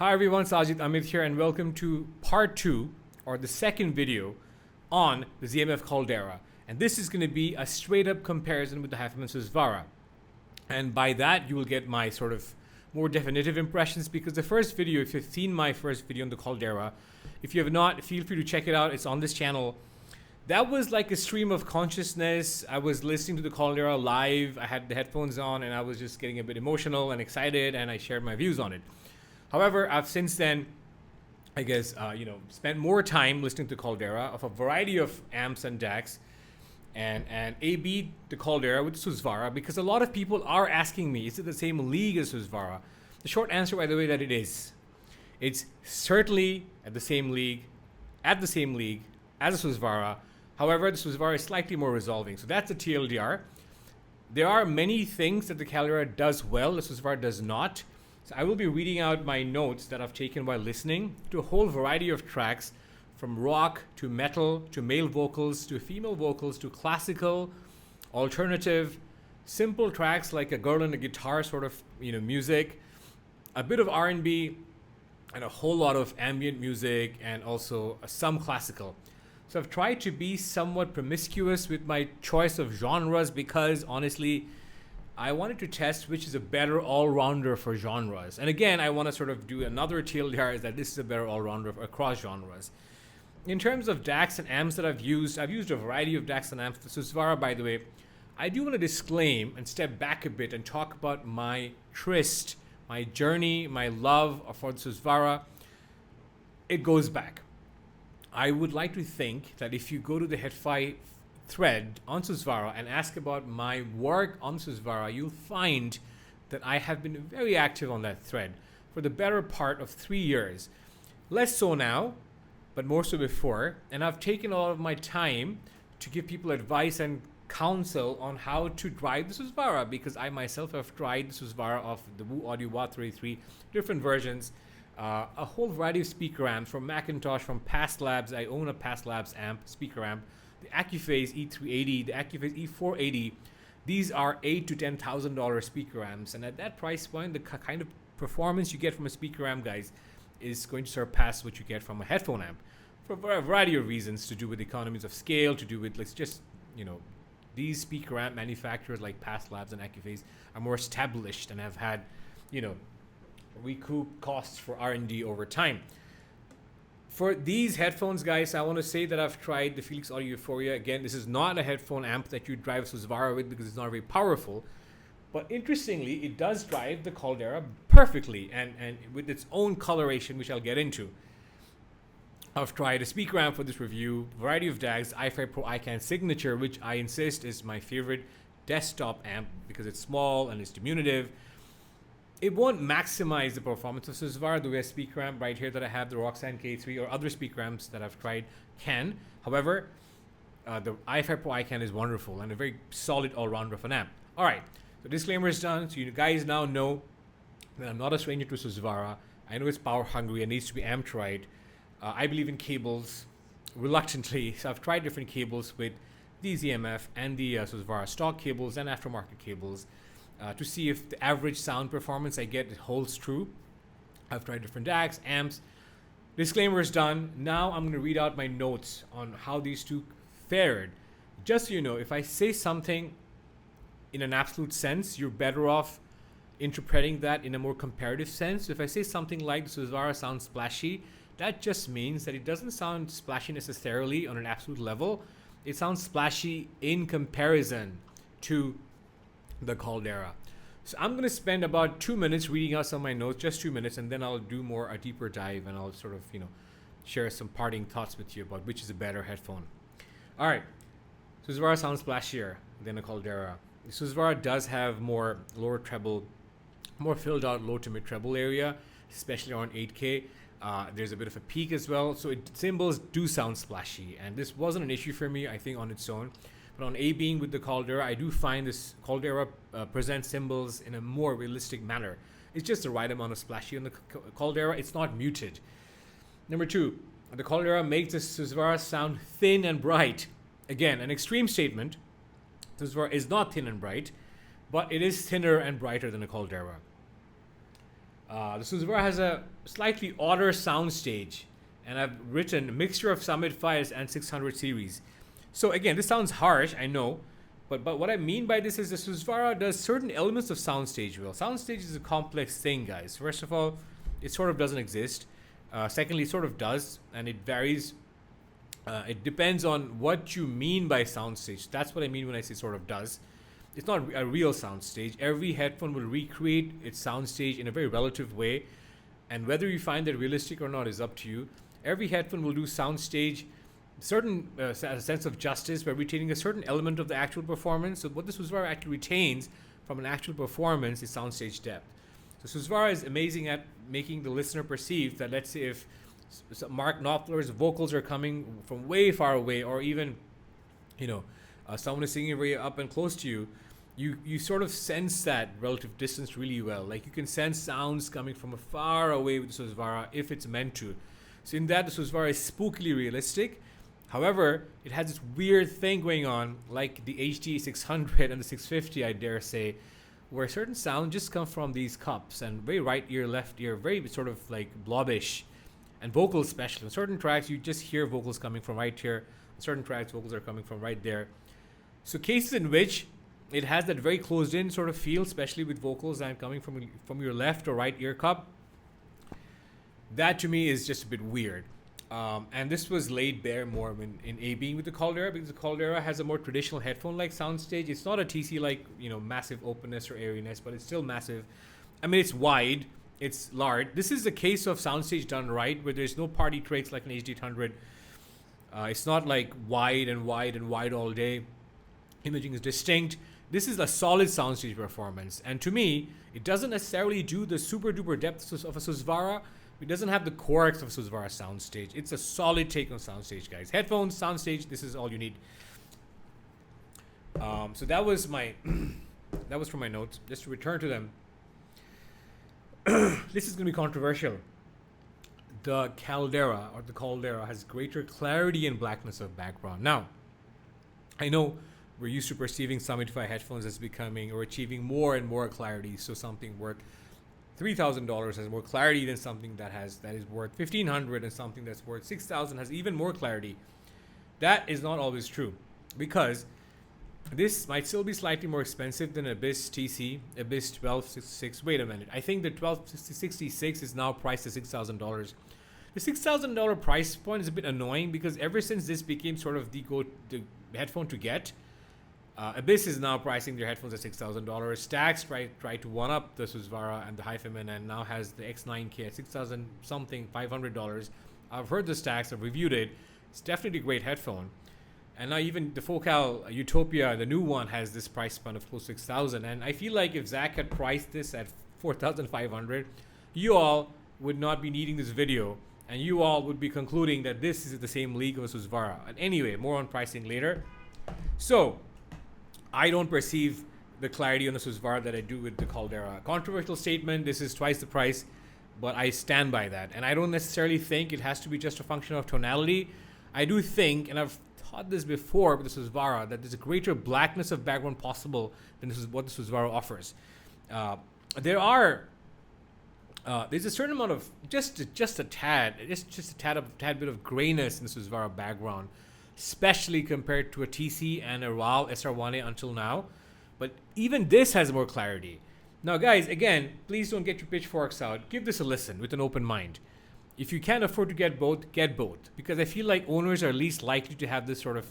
Hi everyone, Sajid Amit here and welcome to part 2 or the second video on the ZMF Caldera. And this is going to be a straight up comparison with the HIFIMAN Susvara. And by that you will get my sort of more definitive impressions, because the first video, if you've seen my first video on the Caldera, if you have not, feel free to check it out. It's on this channel. That was like a stream of consciousness. I was listening to the Caldera live. I had the headphones on and I was just getting a bit emotional and excited, and I shared my views on it. However, I've since then, I guess, spent more time listening to Caldera of a variety of amps and DACs, and A/B the Caldera with Susvara, because a lot of people are asking me, is it the same league as Susvara? The short answer, by the way, that it is. It's certainly at the same league as the Susvara. However, the Susvara is slightly more resolving. So that's the TLDR. There are many things that the Caldera does well, the Susvara does not. So I will be reading out my notes that I've taken while listening to a whole variety of tracks, from rock to metal to male vocals to female vocals to classical, alternative, simple tracks like a girl and a guitar sort of music, a bit of R&B, and a whole lot of ambient music, and also some classical. So I've tried to be somewhat promiscuous with my choice of genres, because honestly, I wanted to test which is a better all-rounder for genres. And again, I want to sort of do another TLDR, is that this is a better all-rounder across genres. In terms of DACs and amps that I've used a variety of DACs and amps. The Susvara, by the way, I do want to disclaim and step back a bit and talk about my tryst, my journey, my love for the Susvara. It goes back. I would like to think that if you go to the HIFI thread on Susvara and ask about my work on Susvara, you'll find that I have been very active on that thread for the better part of 3 years. Less so now, but more so before. And I've taken a lot of my time to give people advice and counsel on how to drive the Susvara, because I myself have tried the Susvara of the Woo Audio WA-33, different versions, a whole variety of speaker amps from Macintosh, from Past Labs. I own a Past Labs amp, speaker amp. The Accuphase E380, the Accuphase E480, these are $8,000 to $10,000 speaker amps, and at that price point, the kind of performance you get from a speaker amp, guys, is going to surpass what you get from a headphone amp, for a variety of reasons, to do with economies of scale, to do with these speaker amp manufacturers like Past Labs and Accuphase are more established and have had, recoup costs for R&D over time. For these headphones, guys, I want to say that I've tried the Felix Audio Euphoria. Again, this is not a headphone amp that you drive Susvara with, because it's not very powerful. But interestingly, it does drive the Caldera perfectly, and with its own coloration, which I'll get into. I've tried a speaker amp for this review, variety of DACs, iFi Pro iCan Signature, which I insist is my favorite desktop amp because it's small and it's diminutive. It won't maximize the performance of Susvara the way a speaker amp right here that I have, the Roxanne K3, or other speaker amps that I've tried can. However, the iFi Pro iCan is wonderful and a very solid all-rounder of an amp. All right, the disclaimer is done, so you guys now know that I'm not a stranger to Susvara. I know it's power hungry and needs to be amped right. I believe in cables reluctantly, so I've tried different cables with the ZMF and the Susvara stock cables and aftermarket cables, to see if the average sound performance I get holds true. I've tried different DACs, amps. Disclaimer is done. Now I'm going to read out my notes on how these two fared. Just so you know, if I say something in an absolute sense, you're better off interpreting that in a more comparative sense. If I say something like the Susvara sounds splashy, that just means that it doesn't sound splashy necessarily on an absolute level. It sounds splashy in comparison to the Caldera. So I'm going to spend about 2 minutes reading out some of my notes, just 2 minutes, and then I'll do a deeper dive, and I'll sort of, share some parting thoughts with you about which is a better headphone. All right, Susvara sounds splashier than a Caldera. The Susvara does have more lower treble, more filled out low to mid treble area, especially around 8K. There's a bit of a peak as well, so cymbals do sound splashy, and this wasn't an issue for me, I think, on its own. But on A-being with the Caldera, I do find this Caldera presents cymbals in a more realistic manner. It's just the right amount of splashy on the Caldera. It's not muted. Number 2, the Caldera makes the Susvara sound thin and bright. Again, an extreme statement. Susvara is not thin and bright, but it is thinner and brighter than a Caldera. The Susvara has a slightly odder soundstage, and I've written a mixture of Summit 5 and 600 series. So again, this sounds harsh, I know, but what I mean by this is the Susvara does certain elements of soundstage well. Soundstage is a complex thing, guys. First of all, it sort of doesn't exist. Secondly, it sort of does, and it varies. It depends on what you mean by soundstage. That's what I mean when I say sort of does. It's not a real soundstage. Every headphone will recreate its soundstage in a very relative way, and whether you find that realistic or not is up to you. Every headphone will do soundstage, certain sense of justice by retaining a certain element of the actual performance. So what the Susvara actually retains from an actual performance is soundstage depth. So Susvara is amazing at making the listener perceive that, let's say, if Mark Knopfler's vocals are coming from way far away, or even, someone is singing very up and close to you, you sort of sense that relative distance really well. Like, you can sense sounds coming from far away with the Susvara if it's meant to. So in that, the Susvara is spookily realistic. However, it has this weird thing going on, like the HD 600 and the 650, I dare say, where certain sound just come from these cups, and very right ear, left ear, very sort of like blobbish, and vocals especially. On certain tracks, you just hear vocals coming from right here. On certain tracks, vocals are coming from right there. So cases in which it has that very closed in sort of feel, especially with vocals and coming from your left or right ear cup, that to me is just a bit weird. And this was laid bare more in A-Being with the Caldera, because the Caldera has a more traditional headphone-like soundstage. It's not a TC-like, massive openness or airiness, but it's still massive. I mean, it's wide, it's large. This is a case of soundstage done right, where there's no party tricks like an HD 800. It's not like wide and wide and wide all day. Imaging is distinct. This is a solid soundstage performance. And to me, it doesn't necessarily do the super duper depth of a Susvara. It doesn't have the quirks of a Susvara soundstage. It's a solid take on soundstage, guys. Headphones, soundstage, this is all you need. So that was my that was from my notes. Just to return to them. This is going to be controversial. The Caldera has greater clarity and blackness of background. Now, I know we're used to perceiving Summit 5 headphones as becoming or achieving more and more clarity. So something worth $3,000 has more clarity than something that is worth $1,500, and something that's worth $6,000 has even more clarity. That is not always true, because this might still be slightly more expensive than Abyss TC, Abyss 1266. Wait a minute, I think the 1266 is now priced at $6,000. The $6,000 price point is a bit annoying, because ever since this became sort of the headphone to get, Abyss is now pricing their headphones at $6,000. Stax tried to one-up the Susvara and the HIFIMAN, and now has the X9K at $6,000 something, $500. I've heard the Stax, I've reviewed it. It's definitely a great headphone. And now even the Focal Utopia, the new one, has this price point of close to $6,000. And I feel like if Zach had priced this at $4,500, you all would not be needing this video, and you all would be concluding that this is the same league of a Susvara. And anyway, more on pricing later. So I don't perceive the clarity on the Susvara that I do with the Caldera. Controversial statement, this is twice the price, but I stand by that. And I don't necessarily think it has to be just a function of tonality. I do think, and I've taught this before with the Susvara, that there's a greater blackness of background possible than this is what the Susvara offers. There's a certain amount of just a tad bit of grayness in the Susvara background, especially compared to a TC and a RAW SR1A until now. But even this has more clarity. Now, guys, again, please don't get your pitchforks out. Give this a listen with an open mind. If you can't afford to get both, because I feel like owners are least likely to have this sort of,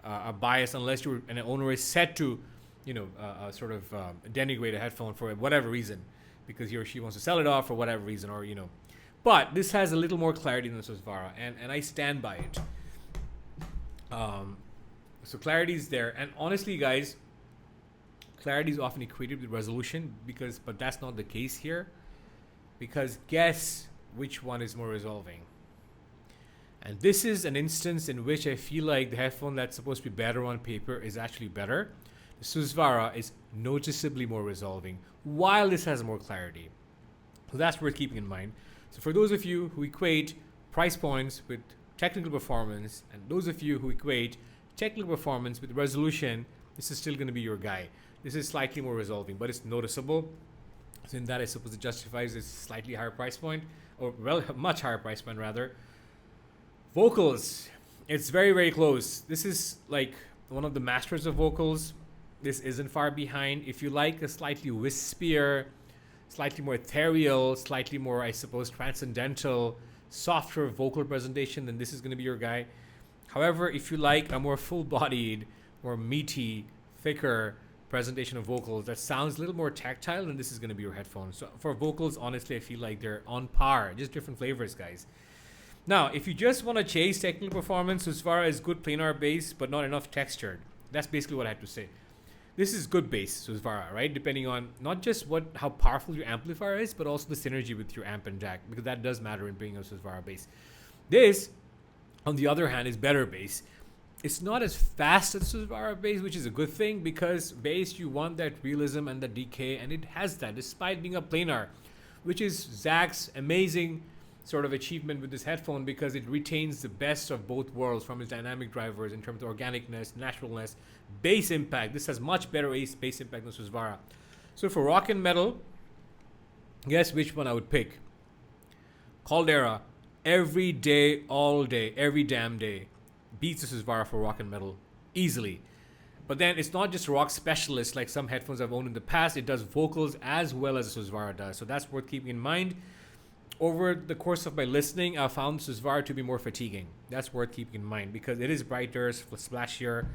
a bias, unless an owner is set to, denigrate a headphone for whatever reason, because he or she wants to sell it off for whatever reason, or But this has a little more clarity than the Susvara, and I stand by it. So clarity is there, and honestly, guys, clarity is often equated with resolution, but that's not the case here, because guess which one is more resolving. And this is an instance in which I feel like the headphone that's supposed to be better on paper is actually better. The Susvara is noticeably more resolving, while this has more clarity. So that's worth keeping in mind. So for those of you who equate price points with technical performance, and those of you who equate technical performance with resolution, this is still going to be your guy. This is slightly more resolving, but it's noticeable. So in that, I suppose it justifies this slightly higher price point, or much higher price point rather. Vocals, it's very, very close. This is like one of the masters of vocals. This isn't far behind. If you like a slightly wispier, slightly more ethereal, slightly more, I suppose, transcendental, softer vocal presentation, then this is going to be your guy. However, if you like a more full-bodied, more meaty, thicker presentation of vocals that sounds a little more tactile, then this is going to be your headphones. So for vocals, honestly, I feel like they're on par, just different flavors, guys. Now, if you just want to chase technical performance, Susvara is good planar bass, but not enough textured. That's basically what I had to say. This is good bass, Susvara, right? Depending on not just how powerful your amplifier is, but also the synergy with your amp and jack, because that does matter in bringing a Susvara bass. This, on the other hand, is better bass. It's not as fast as Susvara bass, which is a good thing, because bass, you want that realism and the decay, and it has that, despite being a planar, which is Zach's amazing sort of achievement with this headphone, because it retains the best of both worlds from its dynamic drivers in terms of organicness, naturalness, bass impact. This has much better bass impact than Susvara. So for rock and metal, guess which one I would pick? Caldera, every day, all day, every damn day, beats the Susvara for rock and metal easily. But then it's not just rock specialist like some headphones I've owned in the past. It does vocals as well as the Susvara does. So that's worth keeping in mind. Over the course of my listening, I found Susvara to be more fatiguing. That's worth keeping in mind because it is brighter, splashier.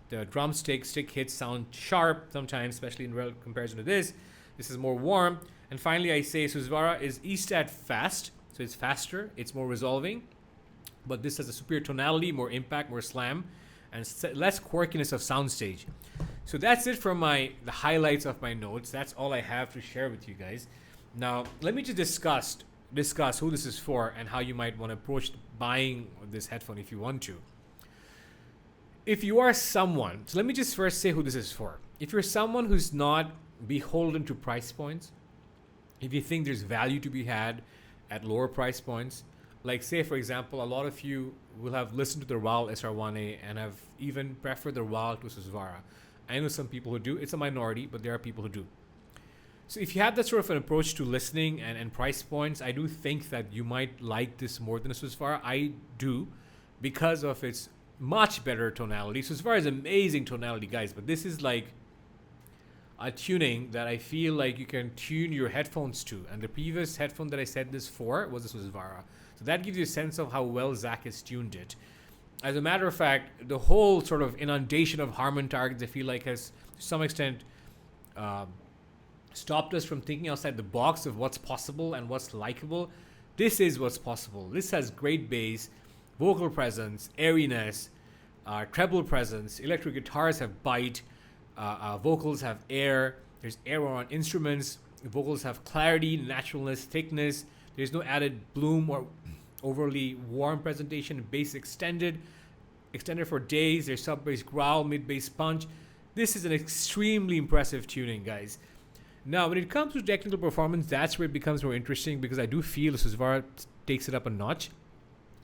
The drumstick stick hits sound sharp sometimes, especially in comparison to this. This is more warm. And finally, I say Susvara is ESTAT fast, so it's faster, it's more resolving. But this has a superior tonality, more impact, more slam, and less quirkiness of soundstage. So that's it for the highlights of my notes. That's all I have to share with you guys. Now, let me just discuss who this is for and how you might want to approach buying this headphone if you want to. If you are someone, so let me just first say who this is for. If you're someone who's not beholden to price points, if you think there's value to be had at lower price points, like say for example, a lot of you will have listened to the RAL SR1A and have even preferred the RAL to Susvara. I know some people who do. It's a minority, but there are people who do. So if you have that sort of an approach to listening and price points, I do think that you might like this more than a Susvara. I do, because of its much better tonality. Susvara is amazing tonality, guys, but this is like a tuning that I feel like you can tune your headphones to. And the previous headphone that I said this for was the Susvara. So that gives you a sense of how well Zach has tuned it. As a matter of fact, the whole sort of inundation of Harman targets, I feel like, has to some extent stopped us from thinking outside the box of what's possible and what's likable. This is what's possible. This has great bass, vocal presence, airiness, treble presence. Electric guitars have bite, vocals have air. There's air on instruments. Vocals have clarity, naturalness, thickness. There's no added bloom or overly warm presentation. Bass extended for days. There's sub bass growl, mid bass punch. This is an extremely impressive tuning, guys. Now, when it comes to technical performance, that's where it becomes more interesting, because I do feel Susvara takes it up a notch,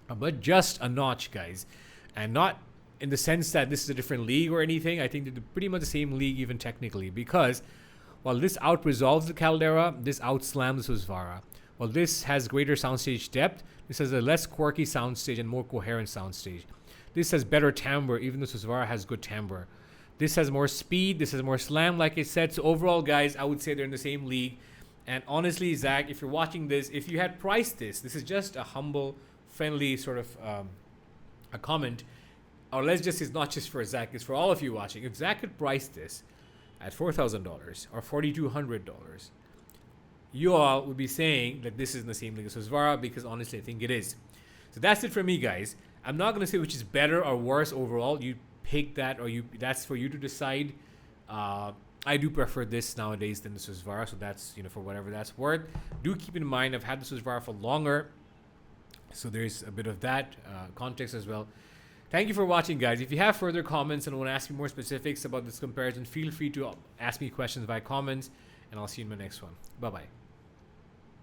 but just a notch, guys, and not in the sense that this is a different league or anything. I think they're pretty much the same league even technically, because while this out-resolves the Caldera, this out-slams the Susvara. While this has greater soundstage depth, this has a less quirky soundstage and more coherent soundstage. This has better timbre, even though Susvara has good timbre. This has more speed, this has more slam, like I said. So overall, guys, I would say they're in the same league. And honestly, Zach, if you're watching this, if you had priced this is just a humble, friendly sort of a comment. Or let's just say it's not just for Zach, it's for all of you watching. If Zach could price this at $4,000 or $4,200, you all would be saying that this is in the same league as Susvara, because honestly, I think it is. So that's it for me, guys. I'm not going to say which is better or worse overall. You pick that, or that's for you to decide. I do prefer this nowadays than the Susvara, so that's, for whatever that's worth. Do keep in mind I've had the Susvara for longer, so there's a bit of that context as well. Thank you for watching, guys. If you have further comments and want to ask me more specifics about this comparison, feel free to ask me questions via comments, and I'll see you in my next one. Bye-bye.